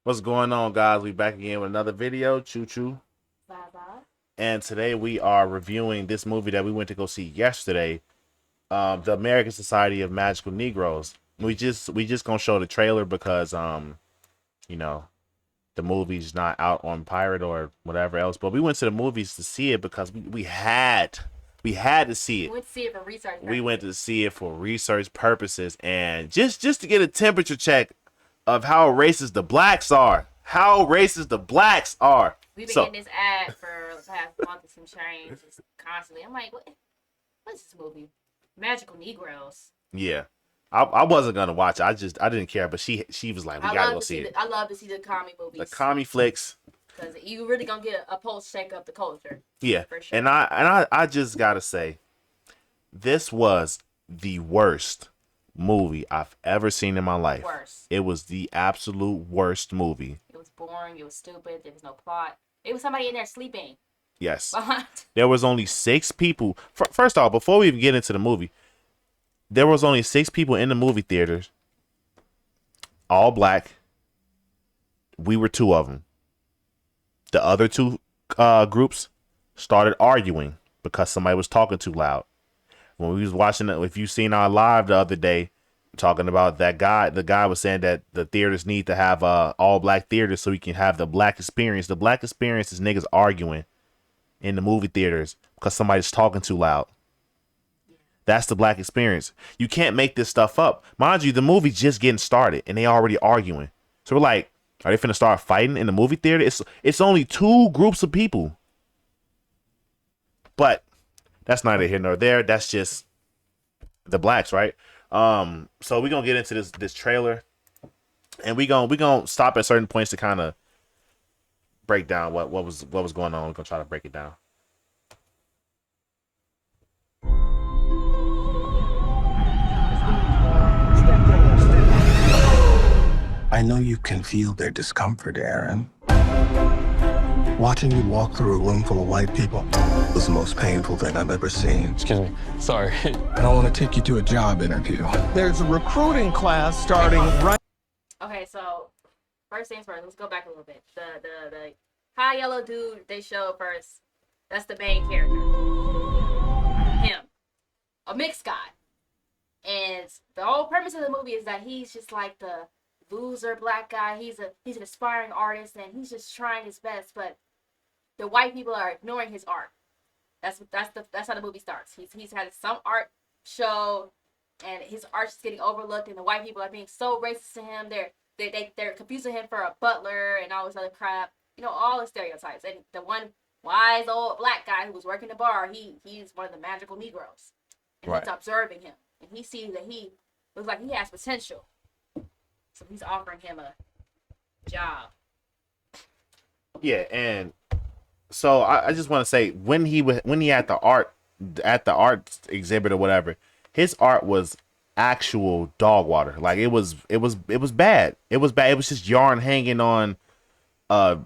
What's going on, guys? We back again with another video. Choo choo. Bye bye. And today we are reviewing this movie that we went to go see yesterday, the American Society of Magical Negroes. We just gonna show the trailer because you know the movie's not out on pirate or whatever else. But we went to the movies to see it because we had to see We it. went to see it for research We purposes. went to see it for research purposes and just to get a temperature check of how racist the blacks are. How racist the blacks are. We've been So getting this ad for the past month and some change, just constantly. I'm like, what is this movie? Magical Negroes. yeah, I wasn't gonna watch it. I didn't care, but she was like, we I gotta love go to see see it. I love to see the comic The movies commie flicks, because you really gonna get a pulse check of the culture yeah. for sure. And I just gotta say, this was the worst movie I've ever seen in my life. Worse. It was the absolute worst movie. It was boring. It was stupid. There was no plot. It was somebody in there sleeping Yes, behind. there was only 6 people. First off, before we even get into the movie, there was only 6 people in the movie theaters, all black. We were 2 of them. The other two groups started arguing because somebody was talking too loud. When we was watching it, if you seen our live the other day, talking about that guy, the guy was saying that the theaters need to have all black theaters so we can have the black experience. The black experience is niggas arguing in the movie theaters because somebody's talking too loud. That's the black experience. You can't make this stuff up. Mind you, the movie's just getting started and they already arguing. So we're like, are they finna start fighting in the movie theater? It's only 2 groups of people. But that's neither here nor there. That's just the blacks, right? So we're gonna get into this trailer and we gonna stop at certain points to kind of break down what was going on. We're gonna try to break it down. I know you can feel their discomfort, Aaron. Watching you walk through a room full of white people was the most painful thing I've ever seen. Excuse me. Sorry. And I want to take you to a job interview. There's a recruiting class starting right. Okay, so first things first. Let's go back a little bit. The high yellow dude they showed first. That's the main character. Him, a mixed guy. And the whole premise of the movie is that he's just like the loser black guy. He's an aspiring artist and he's just trying his best, but the white people are ignoring his art. That's how the movie starts. He's had some art show and his art's just getting overlooked and the white people are being so racist to him. They're confusing him for a butler and all this other crap. You know, all the stereotypes. And the one wise old black guy who was working the bar, he's one of the magical Negroes. And Right. he's observing him. And he sees that he looks like he has potential. So he's offering him a job. Yeah, and so I just want to say when he had the art at the art exhibit or whatever, his art was actual dog water. Like it was bad. It was bad. It was just yarn hanging on a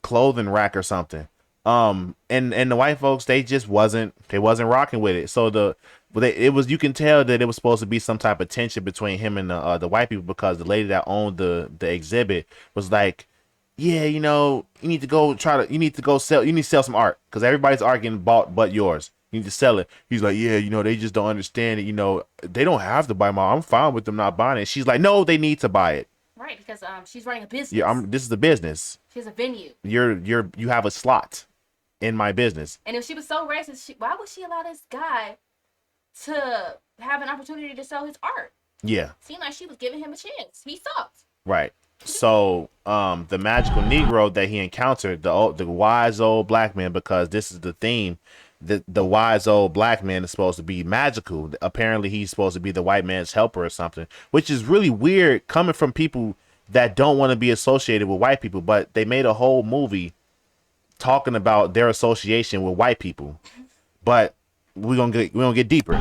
clothing rack or something. And the white folks they wasn't rocking with it. So it was, you can tell that it was supposed to be some type of tension between him and the white people because the lady that owned the exhibit was like, yeah, you need to sell some art because everybody's art getting bought but yours. You need to sell it. He's like, yeah, they just don't understand it. They don't have to buy my. I'm fine with them not buying it. She's like, no, they need to buy it. Right, because she's running a business. Yeah, this is the business. She has a venue. You have a slot in my business. And if she was so racist, why would she allow this guy to have an opportunity to sell his art? Yeah. Seemed like she was giving him a chance. He sucked. Right. So, the magical Negro that he encountered, the wise old black man, because this is the theme, the wise old black man is supposed to be magical. Apparently, he's supposed to be the white man's helper or something, which is really weird coming from people that don't want to be associated with white people. But they made a whole movie talking about their association with white people. But we're gonna get deeper.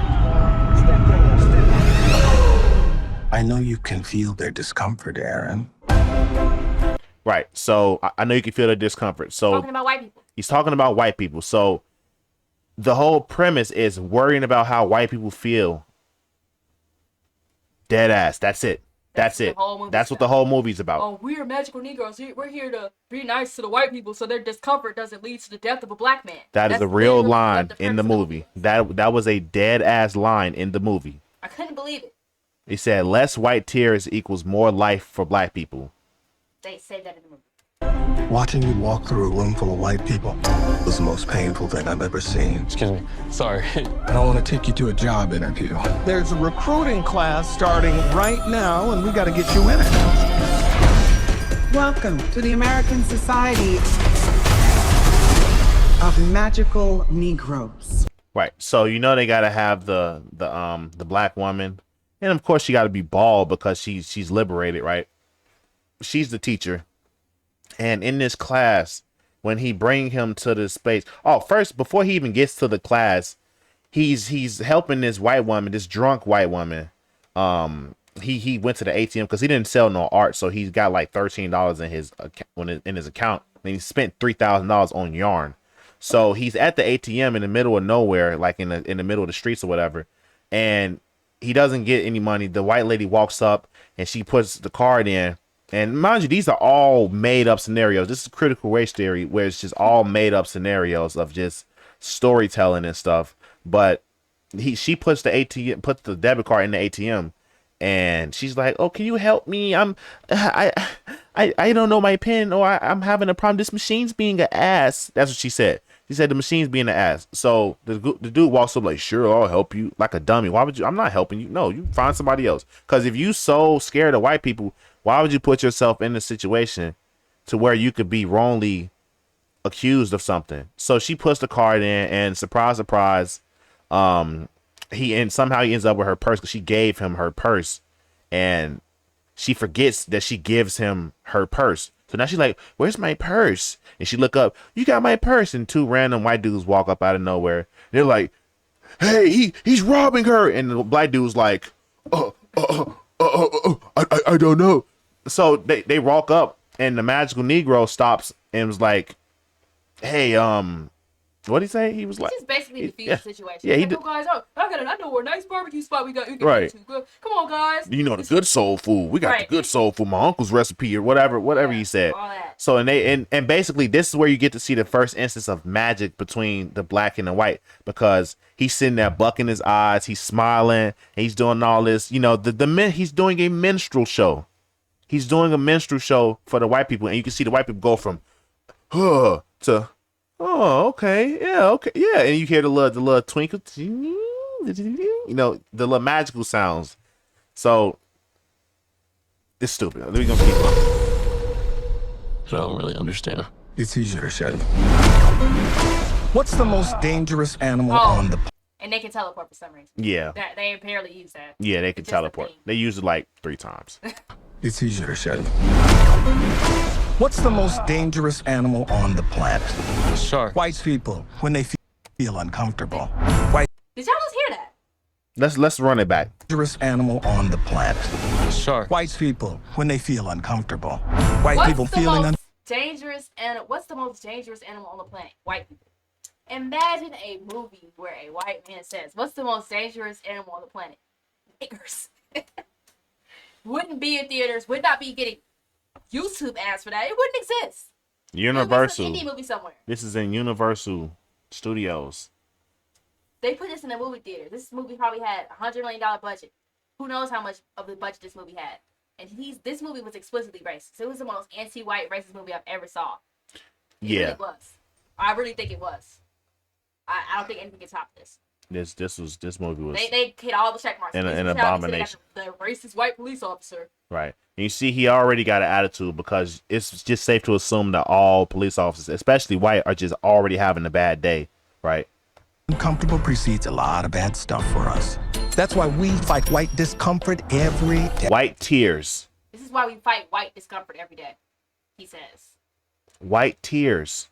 I know you can feel their discomfort, Aaron. Right. So I know you can feel the discomfort. So Talking about white people. he's talking about white people. So the whole premise is worrying about how white people feel. Dead ass. That's it. That's what it. The whole movie's That's what the about. whole movie's about. Oh, we're magical Negroes. We're here to be nice to the white people so their discomfort doesn't lead to the death of a black man. That's a real literally line what in the premise of movie. That was a dead ass line in the movie. I couldn't believe it. He said less white tears equals more life for black people. They say that in the movie. Watching you walk through a room full of white people was the most painful thing I've ever seen. Excuse me. Sorry. I want to take you to a job interview. There's a recruiting class starting right now, and we got to get you in it. Welcome to the American Society of Magical Negroes. Right. So you know they gotta have the black woman, and of course she got to be bald because she's liberated, right? She's the teacher, and in this class, when he bring him to this space, first before he even gets to the class, he's helping this white woman, this drunk white woman. He went to the ATM because he didn't sell no art, so he's got like $13 in his account, and he spent $3,000 on yarn. So he's at the ATM in the middle of nowhere, like in the middle of the streets or whatever, and he doesn't get any money. The white lady walks up and she puts the card in. And mind you, these are all made up scenarios. This is critical race theory where it's just all made up scenarios of just storytelling and stuff. But she puts the debit card in the ATM, and she's like, "Oh, can you help me? I don't know my PIN, or I'm having a problem. This machine's being an ass." That's what she said. She said the machine's being an ass. So the dude walks up like, "Sure, I'll help you," like a dummy. Why would you? I'm not helping you. No, you find somebody else. Because if you so scared of white people, why would you put yourself in a situation to where you could be wrongly accused of something? So she puts the card in, and surprise, surprise, somehow he ends up with her purse because she gave him her purse, and she forgets that she gives him her purse. So now she's like, "Where's my purse?" And she look up, "You got my purse." And two random white dudes walk up out of nowhere. They're like, "Hey, he's robbing her." And the black dude's like, I don't know. So they walk up, and the magical Negro stops and was like, "Hey, what'd he say?" He was like, just basically defused the situation. Yeah, Like, guys, I know where a nice barbecue spot we got. You can Right. Come on, guys. "You know, the good soul food. We got Right. the good soul food. My uncle's recipe," or whatever he said. All that. So and basically this is where you get to see the first instance of magic between the black and the white, because he's sitting there bucking his eyes, he's smiling, and he's doing all this. You know, he's doing a minstrel show. He's doing a minstrel show for the white people, and you can see the white people go from to "Oh, okay, yeah, and you hear the little twinkle, you know, the little magical sounds. So it's stupid. We're gonna keep going. I don't really understand. It's easier to say. What's the most dangerous animal Oh. on the And they can teleport for some reason. Yeah, They apparently use that. yeah, they can It's just a teleport. thing. They use it like 3 times. It's easier to say. What's the most dangerous animal on the planet? Shark. White people, when they feel uncomfortable. White Did y'all just hear that? Let's run it back. dangerous animal on the planet. Shark. White people, when they feel uncomfortable. White What's people the feeling most dangerous What's the most dangerous animal on the planet? White people. Imagine a movie where a white man says, "What's the most dangerous animal on the planet?" Niggers. Wouldn't be in theaters. Would not be getting YouTube ads for that. It wouldn't exist. Universal. It was an indie movie somewhere. This is in Universal Studios. They put this in a movie theater. This movie probably had $100 million budget. Who knows how much of the budget this movie had? And this movie was explicitly racist. It was the most anti-white racist movie I've ever saw. It Yeah, really was. I really think it was. I don't think anything can top this. this movie was They hit all the check marks. An This is how they said abomination. they got the racist white police officer. right. And you see, he already got an attitude because it's just safe to assume that all police officers, especially white, are just already having a bad day, right? uncomfortable precedes a lot of bad stuff for us. That's why we fight white discomfort every day. White tears. This is why we fight white discomfort every day. He says. White tears.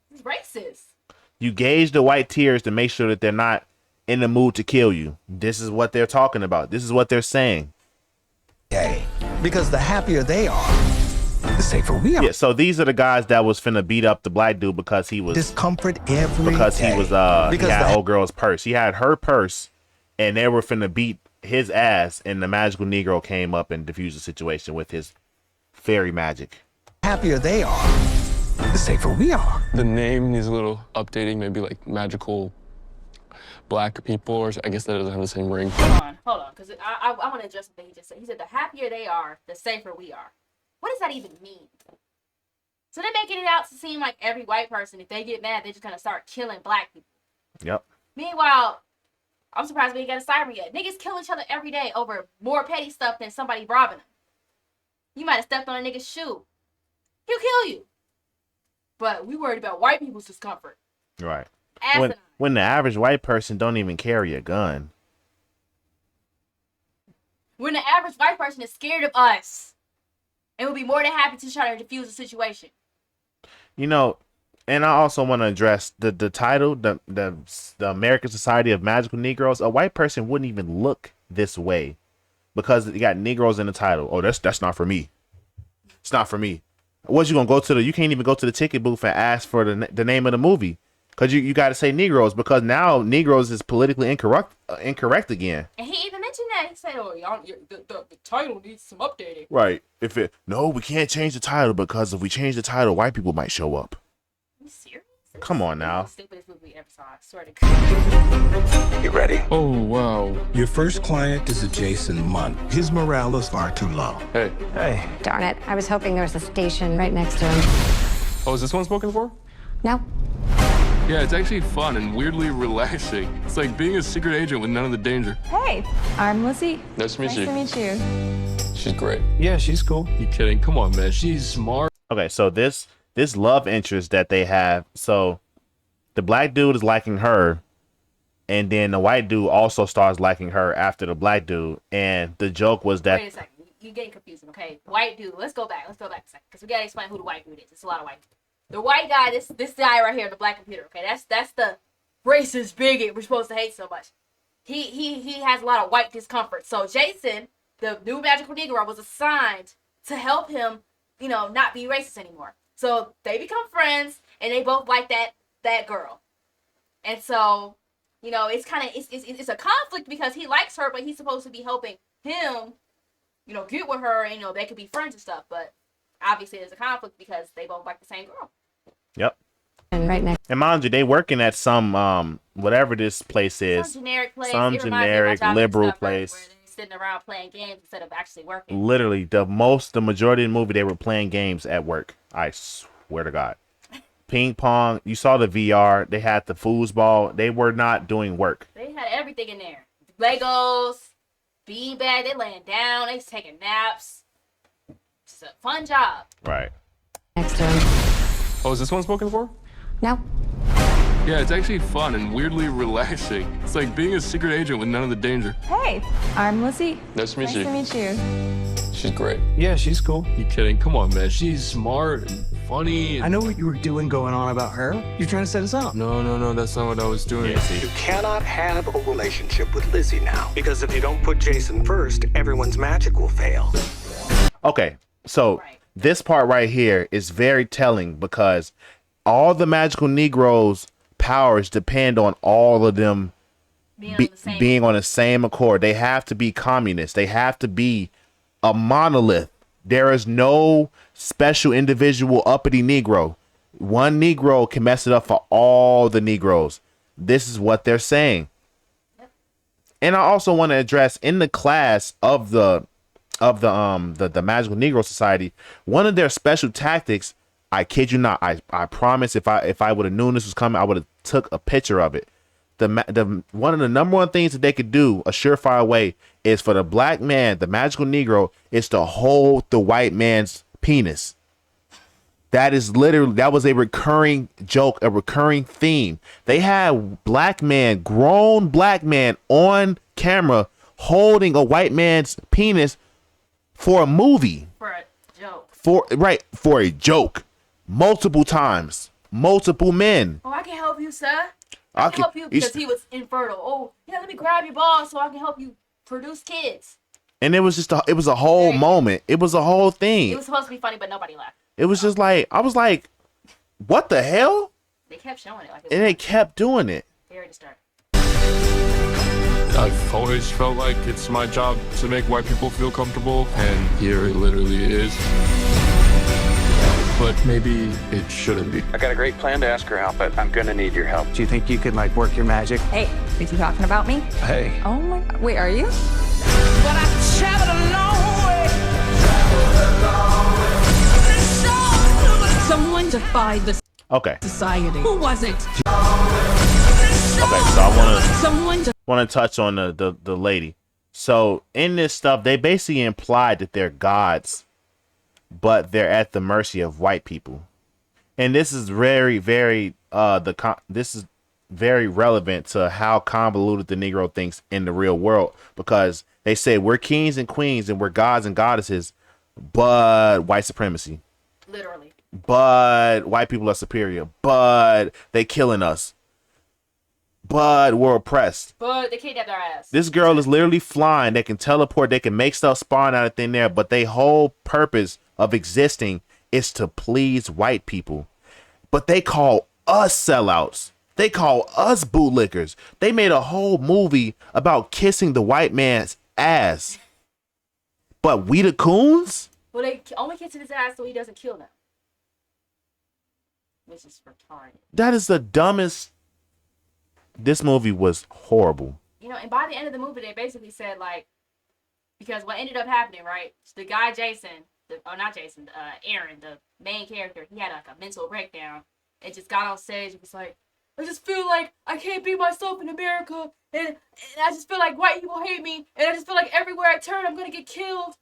He's racist. You gauge the white tears to make sure that they're not in the mood to kill you. This is what they're talking about. This is what they're saying. Because the happier they are, the safer we are. Yeah, so these are the guys that was finna beat up the black dude because he was Discomfort every because day. he was Because he had the old girl's purse. He had her purse, and they were finna beat his ass, and the magical Negro came up and diffused the situation with his fairy magic. Happier they are, the safer we are. The name needs a little updating, maybe like magical black people, or I guess that doesn't have the same ring. Hold on, because I want to address something he just said. He said the happier they are, the safer we are. What does that even mean? So they're making it out to seem like every white person, if they get mad, they're just gonna start killing black people. Yep. Meanwhile, I'm surprised we ain't got a siren yet. Niggas kill each other every day over more petty stuff than somebody robbing them. You might have stepped on a nigga's shoe. He'll kill you. But we worried about white people's discomfort. Right. Asinine. When the average white person don't even carry a gun. When the average white person is scared of us and will be more than happy to try to defuse the situation. You know, and I also want to address the title, the American Society of Magical Negroes. A white person wouldn't even look this way because you got Negroes in the title. Oh, that's not for me. It's not for me. What, you gonna go to the? You can't even go to the ticket booth and ask for the name of the movie because you got to say Negroes, because now Negroes is politically incorrect again. And he even mentioned that. He said, "Oh, the title needs some updating." Right. No, we can't change the title because if we change the title, white people might show up. Are you serious? Come on now. This is the stupidest movie we ever saw. I swear to God. You ready? Oh, wow. Your first client is a Jason Munn. His morale is far too low. Hey. Hey. Darn it. I was hoping there was a station right next to him. Oh, is this one spoken for? No. Yeah, it's actually fun and weirdly relaxing. It's like being a secret agent with none of the danger. Hey, I'm Lizzie. Nice to meet you. Nice to meet you. She's great. Yeah, she's cool. You kidding? Come on, man. She's smart. Okay, so this love interest that they have, so the black dude is liking her, and then the white dude also starts liking her after the black dude, and the joke was that. Wait a second. You're getting confusing, okay? White dude. Let's go back a second, because we gotta explain who the white dude is. It's a lot of white people. The white guy, this guy right here, the black computer, okay? That's the racist bigot we're supposed to hate so much. He has a lot of white discomfort. So Jason, the new magical Negro, was assigned to help him, not be racist anymore. So they become friends, and they both like that girl. And so, it's kind of it's a conflict because he likes her, but he's supposed to be helping him, get with her, and they could be friends and stuff. But obviously, there's a conflict because they both like the same girl. Yep. And right next. And mind you, they working at some whatever this place is. Some generic place. Some It reminds me of my generic childhood liberal stuff, right, place. where they're sitting around playing games instead of actually working. Literally, the majority of the movie, they were playing games at work. I swear to God. Ping pong. You saw the VR. They had the foosball. They were not doing work. They had everything in there. Legos, beanbag. They laying down. They taking naps. It's a fun job. Right. Next to him. Oh, is this one spoken for? No. Yeah, it's actually fun and weirdly relaxing. It's like being a secret agent with none of the danger. Hey, I'm Lizzie. Nice to meet Nice you. to meet you. She's great. Yeah, she's cool. You kidding? Come on, man. She's smart and funny. I know what you were doing going on about her. You're trying to set us up. No, that's not what I was doing. Yeah, see. You cannot have a relationship with Lizzie now. Because if you don't put Jason first, everyone's magic will fail. Okay, so Right. this part right here is very telling because all the magical Negroes' powers depend on all of them being on the same accord. They have to be communists. They have to be a monolith. There is no special individual uppity Negro. One Negro can mess it up for all the Negroes. This is what they're saying. And I also want to address in the class of the Magical Negro Society, one of their special tactics, I kid you not, I promise if I would have known this was coming, I would have took a picture of it. The one of the number one things that they could do, a surefire way, is for the black man, the magical Negro, is to hold the white man's penis. That was a recurring joke, a recurring theme. They had grown black man on camera holding a white man's penis for a movie. For a joke. For a joke. Multiple times. Multiple men. Oh, I can help you, sir. I can help you because he was infertile. Oh, yeah, let me grab your balls so I can help you produce kids. And it was just it was a whole moment. It was a whole thing. It was supposed to be funny, but nobody laughed. It was just like, I was like, what the hell? They kept showing it. And they kept doing it. They already started. I've always felt like it's my job to make white people feel comfortable, and here it literally is. But maybe it shouldn't be. I got a great plan to ask her out, but I'm gonna need your help. Do you think you could, like, work your magic? Hey, is you talking about me? Hey. Oh my, wait, are you? Someone defied the Okay. society. Who was it? Okay, so I Someone want to touch on the lady. So in this stuff, they basically implied that they're gods, but they're at the mercy of white people, and this is very, very this is very relevant to how convoluted the Negro thinks in the real world, because they say we're kings and queens and we're gods and goddesses, but white supremacy, Literally. but white people are superior, but they killing us, but we're oppressed. But they kidnapped our ass. This girl is literally flying. They can teleport. They can make stuff spawn out of thin air. But their whole purpose of existing is to please white people. But they call us sellouts. They call us bootlickers. They made a whole movie about kissing the white man's ass. But we the coons? Well, they only kiss his ass so he doesn't kill them. Which is retarded. That is the dumbest. This movie was horrible. You know, and by the end of the movie, they basically said, like, because what ended up happening, right? The guy Aaron, the main character, he had like a mental breakdown and just got on stage and was like, I just feel like I can't be myself in America, and I just feel like white people hate me, and I just feel like everywhere I turn, I'm gonna get killed.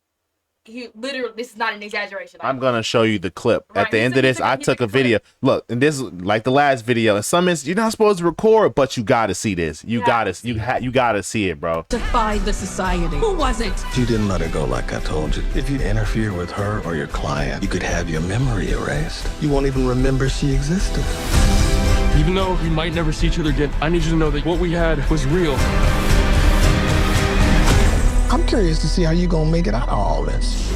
He literally, this is not an exaggeration. I'm gonna show you the clip. Right, At the end of this, I took a video. Look, and this is like the last video. In some instances, you're not supposed to record, but you gotta see this. You gotta see it, bro. defied the society. Who was it? You didn't let her go like I told you. If you interfere with her or your client, you could have your memory erased. You won't even remember she existed. Even though we might never see each other again, I need you to know that what we had was real. I'm curious to see how you gonna make it out of all this.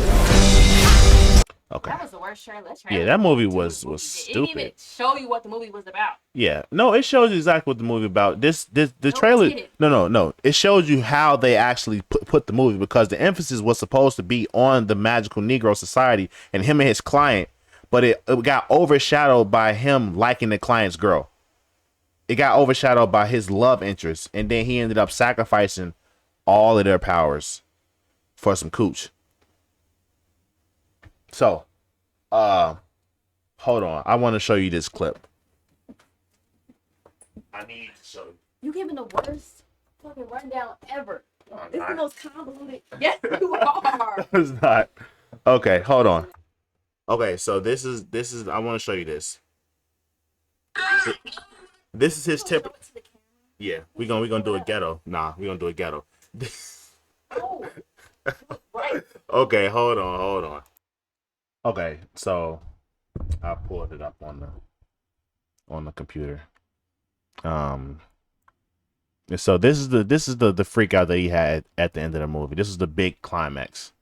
Okay. That was the worst trailer. Yeah, that movie was It didn't stupid. even show you what the movie was about. Yeah, no, it shows you exactly what the movie about. The No, trailer. it didn't. No. It shows you how they actually put the movie, because the emphasis was supposed to be on the magical Negro society and him and his client, but it got overshadowed by him liking the client's girl. It got overshadowed by his love interest, and then he ended up sacrificing all of their powers for some cooch. So, hold on. I want to show you this clip. I need to show you. You giving the worst fucking rundown ever. This is the most convoluted. Yes, you are. It's not. Okay, hold on. Okay, so this is I want to show you this. This is his tip. Yeah, we gonna do a ghetto. Nah, we gonna do a ghetto. Oh, right. Okay, hold on. Okay, so I pulled it up on the computer. And so this is the freak out that he had at the end of the movie. This is the big climax.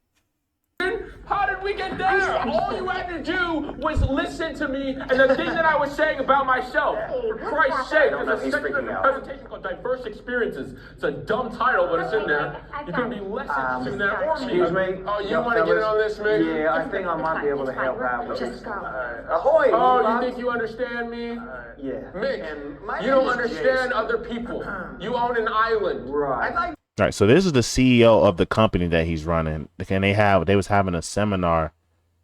How did we get there? All you had to do was listen to me and the thing that I was saying about myself. For Christ's sake, there's a secular presentation called Diverse Experiences. It's a dumb title, but it's in there. You can be less interested in that or me. Excuse me. Oh, you want to get in on this, man? Yeah, I think I might be able to help out with this. Ahoy! Oh, you think you understand me? Yeah. Mick, you don't understand other people. You own an island. Right. All right, so this is the CEO of the company that he's running, and they was having a seminar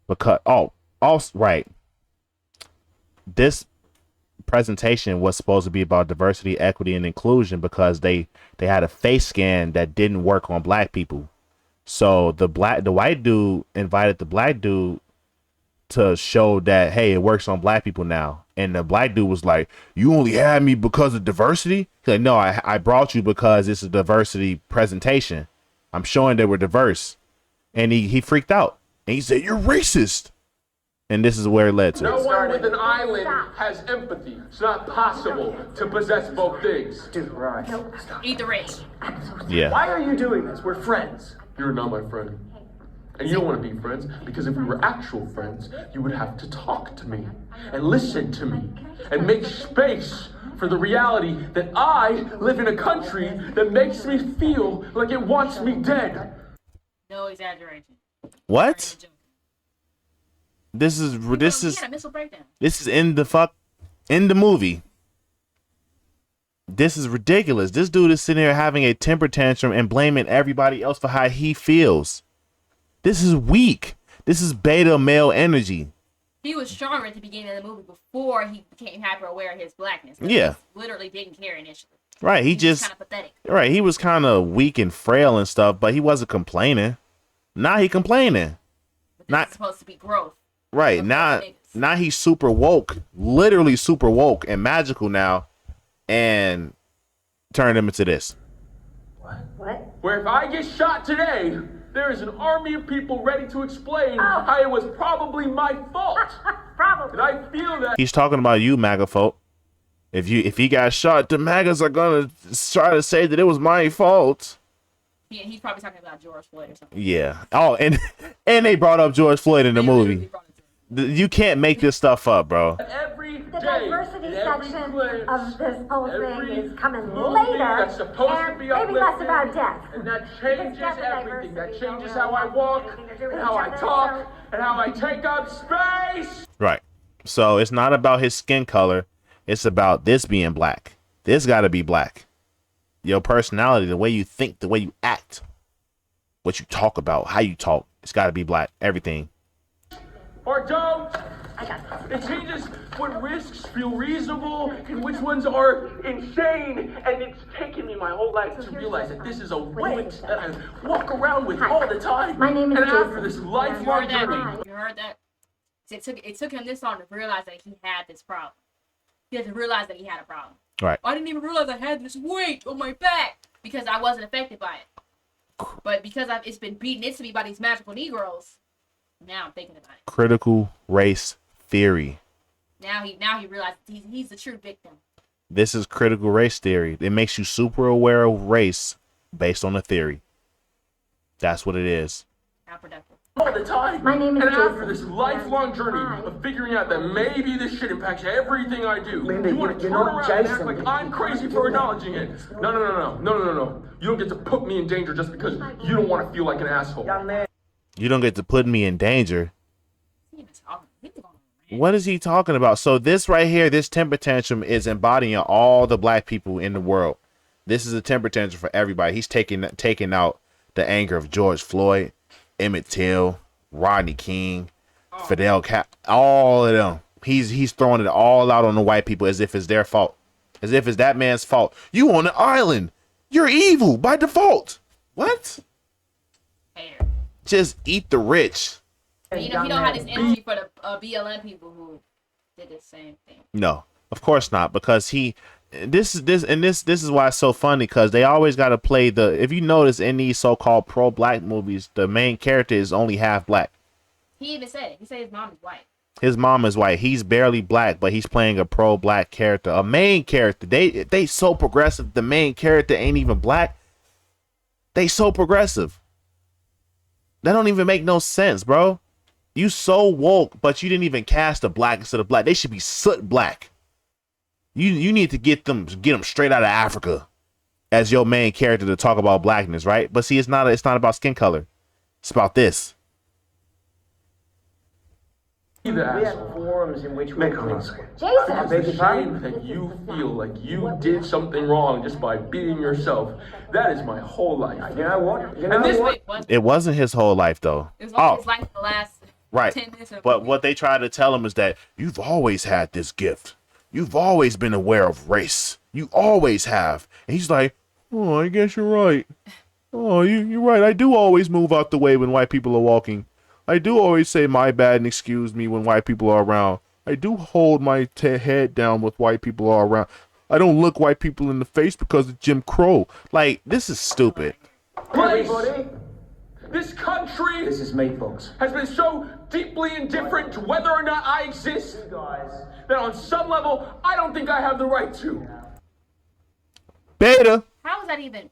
because right. This presentation was supposed to be about diversity, equity, and inclusion because they had a face scan that didn't work on black people. So the white dude invited the black dude to show that, hey, it works on black people now. And the black dude was like, you only had me because of diversity? He's like, no, I brought you because it's a diversity presentation. I'm showing that we're diverse. And he freaked out. And he said, you're racist. And this is where it led to. No one with an island has empathy. It's not possible to possess both things. Dude, right. Eat the rich. Yeah. Why are you doing this? We're friends. You're not my friend. And you don't want to be friends, because if we were actual friends, you would have to talk to me, and listen to me, and make space for the reality that I live in a country that makes me feel like it wants me dead. No exaggeration. What? This is He had a missile breakdown. this is in the movie. This is ridiculous. This dude is sitting here having a temper tantrum and blaming everybody else for how he feels. This is weak. This is beta male energy. He was stronger at the beginning of the movie before he became hyper aware of his blackness. Yeah. He literally didn't care initially. Right. He was just kind of pathetic. Right. He was kind of weak and frail and stuff, but he wasn't complaining. Now he complaining. But this is supposed to be growth. Right. Now he's super woke, literally super woke and magical now, and turned him into this. What? Where if I get shot today, there is an army of people ready to explain how it was probably my fault. Probably. And I feel that. He's talking about you, MAGA folk. If he got shot, the MAGAs are gonna try to say that it was my fault. He's probably talking about George Floyd or something. Yeah. Oh, and they brought up George Floyd in the movie. You can't make this stuff up, bro. Every The day, diversity in every section place, of this whole thing every is coming movie later, that's supposed to and be maybe less uplifting, about death. and that changes Because death and everything. That diversity changes don't how I really walk, have anything to do with and how each I other, talk, and how I take up space. Right. So it's not about his skin color. It's about this being black. This got to be black. Your personality, the way you think, the way you act, what you talk about, how you talk, it's got to be black. Everything. Or don't. It changes what risks feel reasonable and which ones are insane. And it's taken me my whole life to realize that this is a weight that I walk around with all the time. My name is and Jason. after this You lifelong heard that? journey. You heard that? It took him this long to realize that he had this problem. He had to realize that he had a problem. Right. I didn't even realize I had this weight on my back because I wasn't affected by it. But because it's been beaten into me by these magical Negroes, now I'm thinking about it. Critical race theory. Now he realizes he's the true victim. This is critical race theory. It makes you super aware of race based on a theory. That's what it is. How productive. All the time. My name is and Jason. after this lifelong journey of figuring out that maybe this shit impacts everything I do, you want to turn around and act like I'm crazy for acknowledging it. No. You don't get to put me in danger just because you don't want to feel like an asshole. You don't get to put me in danger. He's going on a rant. What is he talking about? So this right here, this temper tantrum is embodying all the black people in the world. This is a temper tantrum for everybody. He's taking out the anger of George Floyd, Emmett Till, Rodney King, Fidel Cap, all of them. He's throwing it all out on the white people as if it's their fault, as if it's that man's fault. You on the island, you're evil by default. What? Fair. Just eat the rich. But he don't have this energy for the BLM people who did the same thing. No, of course not, because this is why it's so funny, because they always got to play if you notice in these so-called pro-black movies, the main character is only half black. He even said it. He said his mom is white. His mom is white. He's barely black, but he's playing a pro-black character, a main character. They so progressive. The main character ain't even black. They so progressive. That don't even make no sense, bro. You so woke, but you didn't even cast a black instead of black. They should be soot black. You need to get them straight out of Africa as your main character to talk about blackness, right? But see, it's not about skin color. It's about this. We have forums in which we Jason! It's a shame that you feel like you did something wrong just by beating yourself. That is my whole life. You know what? Wait, what? It wasn't his whole life, though. It was only his life for the last 10 minutes. But what they try to tell him is that you've always had this gift. You've always been aware of race. You always have. And he's like, oh, I guess you're right. Oh, you're right. I do always move out the way when white people are walking. I do always say my bad and excuse me when white people are around. I do hold my head down with white people are around. I don't look white people in the face because of Jim Crow. Like, this is stupid. Everybody, this country This is me, folks. has been so deeply indifferent to whether or not I exist that on some level, I don't think I have the right to. Beta. How is that even?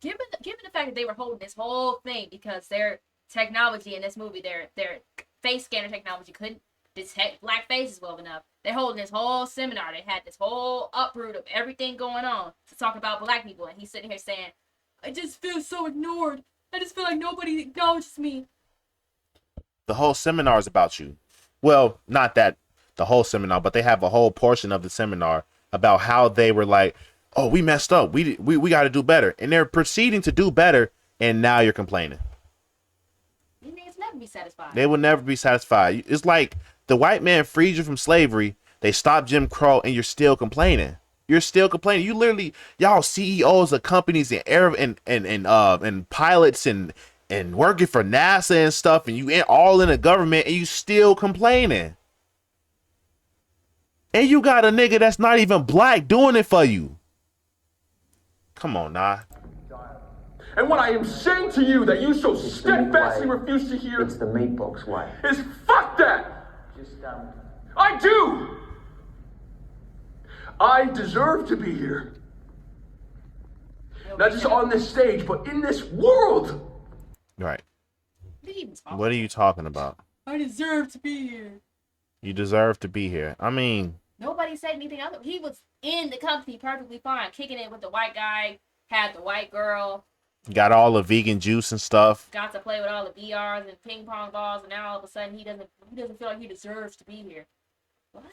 Given the fact that they were holding this whole thing because their technology in this movie, their face scanner technology couldn't detect black faces well enough. They're holding this whole seminar. They had this whole uproot of everything going on to talk about black people. And he's sitting here saying, I just feel so ignored. I just feel like nobody acknowledges me. The whole seminar is about you. Well, not that the whole seminar, but they have a whole portion of the seminar about how they were like, oh, we messed up. We got to do better. And they're proceeding to do better. And now you're complaining. You niggas never be satisfied. They will never be satisfied. It's like the white man freed you from slavery. They stopped Jim Crow and you're still complaining. You're still complaining. You literally, y'all CEOs of companies and pilots and working for NASA and stuff, and you all in the government and you still complaining. And you got a nigga that's not even black doing it for you. Come on, nah. And what I am saying to you that you so steadfastly refuse to hear It's the meat box way. is fuck that! Just, I do! I deserve to be here. Not just on this stage, but in this world! Right. What are you talking about? I deserve to be here. You deserve to be here. I mean, Nobody said anything other. He was in the company perfectly fine, kicking it with the white guy, had the white girl. got all the vegan juice and stuff. Got to play with all the BRs and ping pong balls, and now all of a sudden he doesn't feel like he deserves to be here. What?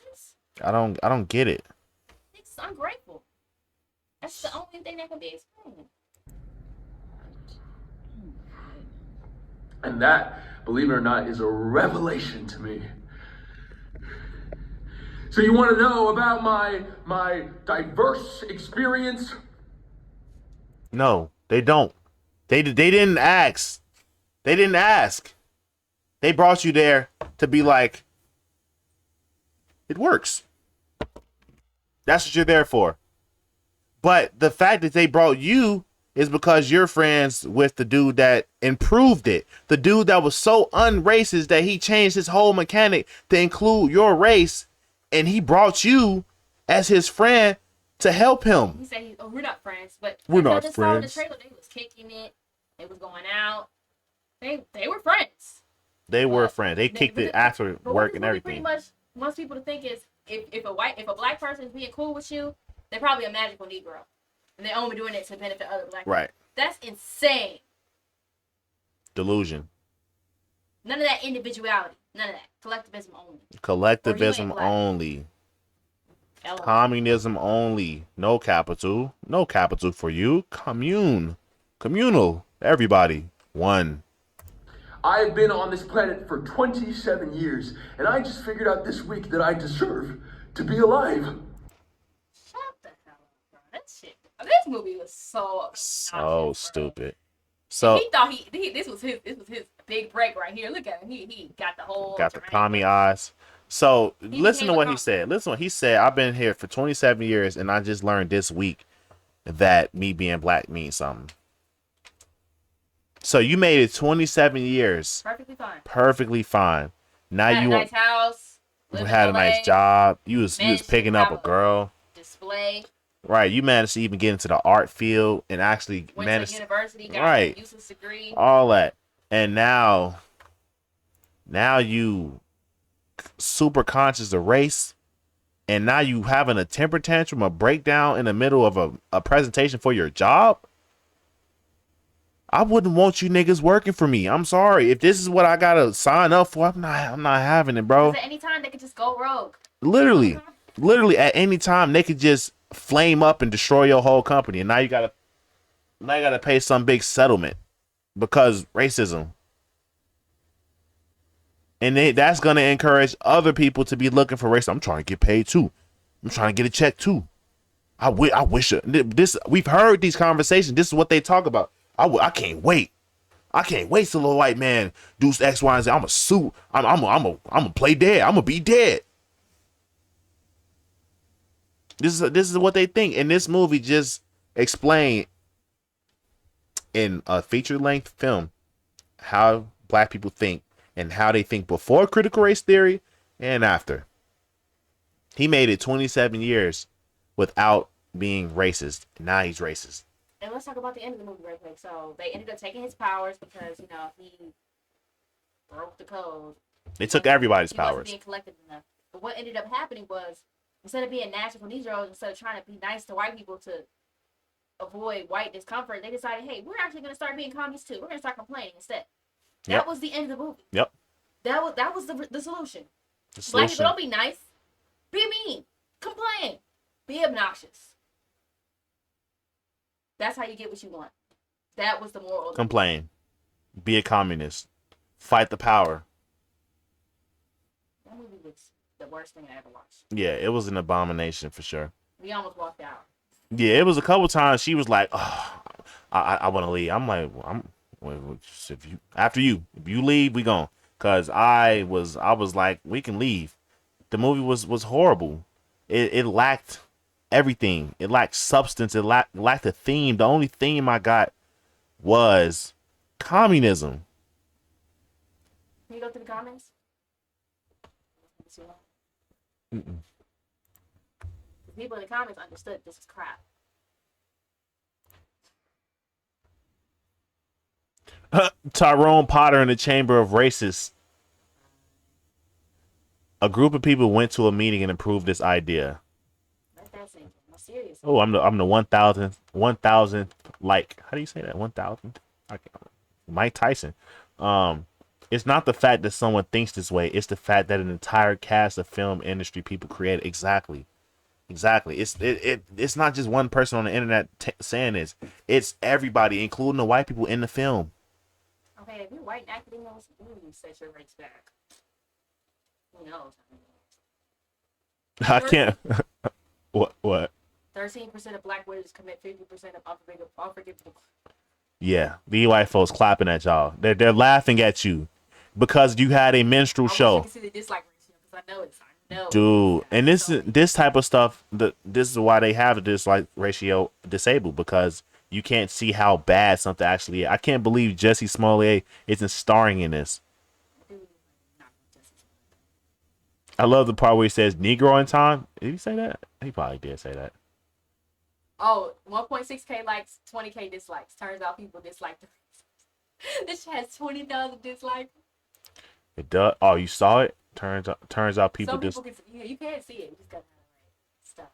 I don't get it. It's ungrateful. That's the only thing that can be explained. And that, believe it or not, is a revelation to me. So you want to know about my diverse experience? No, they don't. They didn't ask. They didn't ask. They brought you there to be like, it works. That's what you're there for. But the fact that they brought you is because you're friends with the dude that improved it. The dude that was so unracist that he changed his whole mechanic to include your race, and he brought you as his friend to help him. He said, we're not friends, but We're not just friends. Saw the trailer, they was kicking it. They was going out. They were friends. They were friends. They kicked it after But work what and this movie everything. pretty much wants people to think is if a black person is being cool with you, they're probably a magical Negro, and they're only doing it to benefit other black people. Right. That's insane. Delusion. None of that individuality. None of that. Collectivism only. Collectivism black. only. Element. Communism only. No capital. No capital for you. Communal. Everybody. One. I've been on this planet for 27 years, and I just figured out this week that I deserve to be alive. Shut the hell up, bro. That shit. This movie was so Stupid. So he thought this was his big break right here. Look at him. He got the whole got the commie eyes. So listen to became what a he said. Listen to what he said. I've been here for 27 years, and I just learned this week that me being black means something. So you made it 27 years. Perfectly fine. Now had you a nice house. had a nice job. You was picking up a girl. Display. Right. You managed to even get into the art field and actually Went to university. Got right. a useless degree. All that. And now you super conscious of race. And now you having a temper tantrum, a breakdown in the middle of a presentation for your job. I wouldn't want you niggas working for me. I'm sorry. If this is what I gotta sign up for, I'm not having it, bro. At any time they could just go rogue. Literally at any time they could just flame up and destroy your whole company. And now you gotta pay some big settlement because racism. And that's gonna encourage other people to be looking for racism. I'm trying to get paid too. I'm trying to get a check too. I wish this. We've heard these conversations. This is what they talk about. I can't wait. I can't wait till the white man do X, Y, and Z. I'm a sue. I'm a play dead. I'm gonna be dead. This is what they think. And this movie just explained in a feature-length film how black people think and how they think before critical race theory and after. He made it 27 years without being racist. Now he's racist. And let's talk about the end of the movie real quick. So they ended up taking his powers because, he broke the code. They took everybody's He wasn't powers. being collective enough. But what ended up happening was, instead of being natural Negroes, instead of trying to be nice to white people to avoid white discomfort, they decided, hey, we're actually going to start being communists too. We're going to start complaining instead. That was the end of the movie. Yep. That was the solution. The Black people, solution. don't be nice. Be mean. Complain. Be obnoxious. That's how you get what you want. That was the moral. Complain. Be a communist. Fight the power. That movie was the worst thing I ever watched. Yeah, it was an abomination for sure. We almost walked out. Yeah, it was a couple times she was like, oh, I want to leave. I'm like, if you leave, we gone. Cause I was like, we can leave. The movie was horrible. It lacked everything. It lacked substance. It lacked a theme. The only theme I got was communism. Can you go to the comments? The people in the comments understood this is crap. Tyrone Potter in the Chamber of Racists. A group of people went to a meeting and approved this idea. Let that sink in. I'm serious. Oh, I'm the 1,000th like. How do you say that? 1,000th. Mike Tyson. It's not the fact that someone thinks this way. It's the fact that an entire cast of film industry people created. Exactly. It's not just one person on the internet saying this. It's everybody, including the white people in the film. Okay, if you're white and acting those, you set your race back. Who knows? I can't. What? 13% of black widows commit 50% of unforgivable. Yeah, the white folks clapping at y'all. They're laughing at you because you had a minstrel show. I wish you could see the dislike ratio because I know it's. Dude, and this type of stuff, this is why they have a dislike ratio disabled, because you can't see how bad something actually is. I can't believe Jesse Smollett isn't starring in this. I love the part where he says Negro in time. Did he say that? He probably did say that. Oh, 1.6K likes, 20K dislikes. Turns out people dislike the This has 20,000 dislikes. It does. Oh, you saw it? Turns out people Some just. people you can't see it. You just gotta have stuff.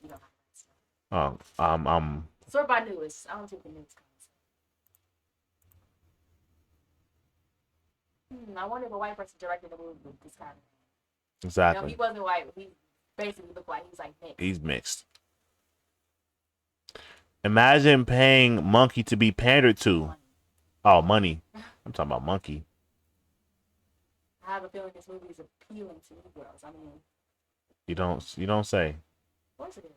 You don't have stuff. Sort by newest. I don't think the newest comes. I wonder if a white person directed the movie with this kind of name. Exactly. No, he wasn't white. He basically looked like he's like mixed. He's mixed. Imagine paying Monkey to be pandered to. Oh, money. I'm talking about Monkey. I have a feeling this movie is appealing to Negroes. I mean, You don't say. of course it is.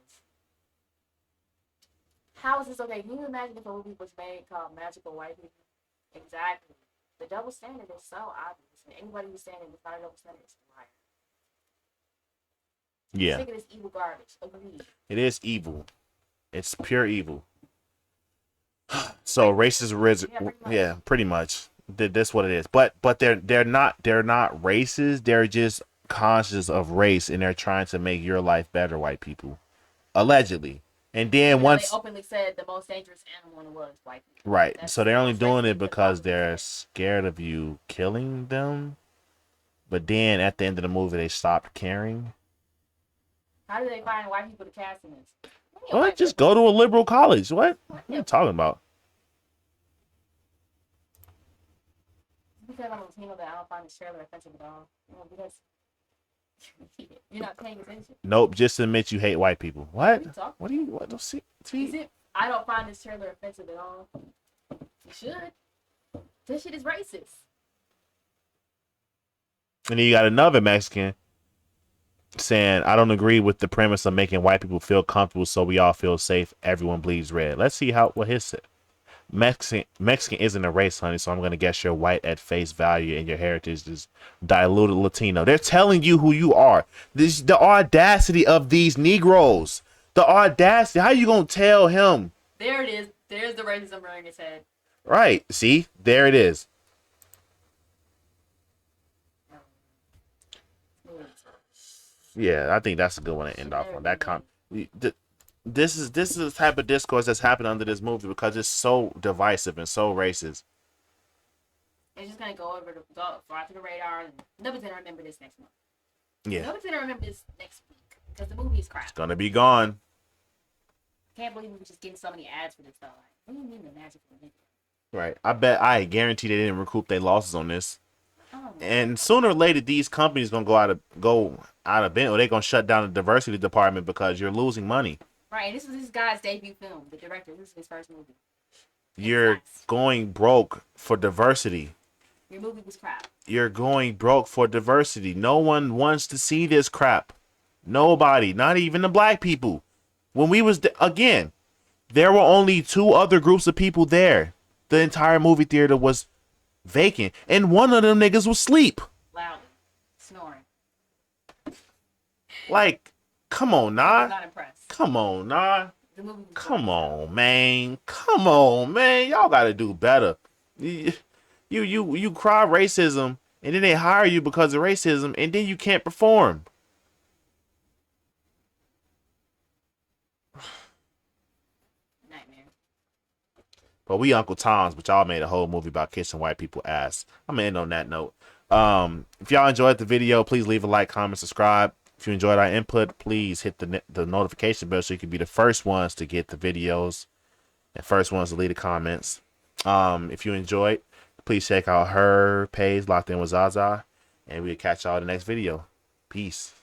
How is this okay? Can you imagine if a movie was made called Magical White People? Exactly. The double standard is so obvious, and anybody who's saying it's not a double standard is a liar. Yeah. I'm sick of this evil garbage. Agreed. It is evil. It's pure evil. So racist, yeah, pretty much. That's what it is. But they're not racist. They're just conscious of race, and they're trying to make your life better. White people, allegedly. And then once they openly said the most dangerous animal in the world is white people. right, so they're only doing it because they're scared of you killing them. But then at the end of the movie, they stopped caring. How do they find white people to cast in this? What? Just go to a liberal college. What are you talking about? Because I'm Latino, that I don't find this trailer offensive at all. You know, because you're not paying attention. Nope. Just admit you hate white people. What? What do you? What? Don't see. I don't find this trailer offensive at all. You should. This shit is racist. And then you got another Mexican saying, I don't agree with the premise of making white people feel comfortable so we all feel safe. Everyone bleeds red. Let's see what his said. Mexican isn't a race, honey, so I'm going to guess you're white at face value and your heritage is diluted Latino. They're telling you who you are. The audacity of these Negroes. The audacity. How you going to tell him? There it is. There's the racism rearing its head. Right. See? There it is. Yeah, I think that's a good one to end off on. This is the type of discourse that's happened under this movie because it's so divisive and so racist. It's just gonna go fly through the radar, and nobody's gonna remember this next month. Yeah. Nobody's gonna remember this next week because the movie is crap. It's gonna be gone. Can't believe we're just getting so many ads for this stuff. Like, what do you mean the magic of it? Right. I guarantee they didn't recoup their losses on this. Oh. And sooner or later, these companies gonna go out of business, or they're gonna shut down the diversity department because you're losing money. Right. And this was this guy's debut film. The director. This is his first movie. You're going broke for diversity. Your movie was crap. You're going broke for diversity. No one wants to see this crap. Nobody, not even the black people. When we was again, there were only 2 other groups of people there. The entire movie theater was vacant, and one of them niggas was asleep. Loudly. Snoring. Like, come on, nah. I'm not impressed. Come on, nah. The movie was Come on, man. Come on, man. Y'all gotta do better. You cry racism, and then they hire you because of racism, and then you can't perform. Nightmare. But we Uncle Tom's, but y'all made a whole movie about kissing white people ass. I'm gonna end on that note. If y'all enjoyed the video, please leave a like, comment, subscribe. If you enjoyed our input, please hit the notification bell so you can be the first ones to get the videos and first ones to leave the comments. If you enjoyed, please check out her page, Locked In with Zaza, and we'll catch y'all in the next video. Peace.